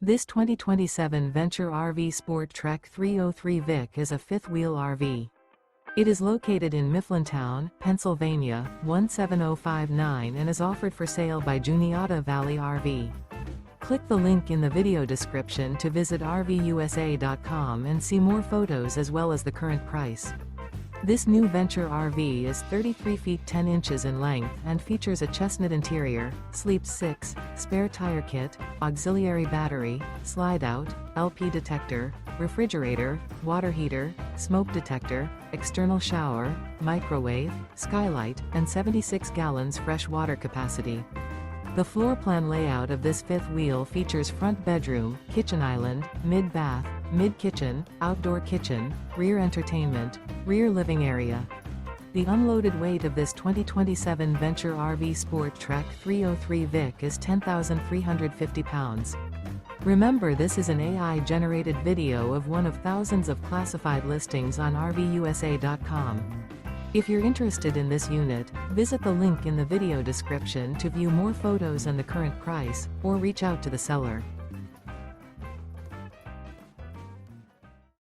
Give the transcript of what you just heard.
This 2027 Venture RV SportTrek 303 Vic is a fifth-wheel RV. It is located in Mifflintown, Pennsylvania, 17059 and is offered for sale by Juniata Valley RV. Click the link in the video description to visit RVUSA.com and see more photos as well as the current price. This new Venture RV is 33 feet 10 inches in length and features a Chesnut interior, sleeps 6, spare tire kit, auxiliary battery, slide-out, LP detector, refrigerator, water heater, smoke detector, external shower, microwave, skylight, and 76 gallons fresh water capacity. The floor plan layout of this fifth wheel features front bedroom, kitchen island, mid-bath, mid-kitchen, outdoor kitchen, rear entertainment, rear living area. The unloaded weight of this 2027 Venture RV SportTrek 303 Vic is 10,350 pounds. Remember, this is an AI-generated video of one of thousands of classified listings on RVUSA.com. If you're interested in this unit, visit the link in the video description to view more photos and the current price, or reach out to the seller.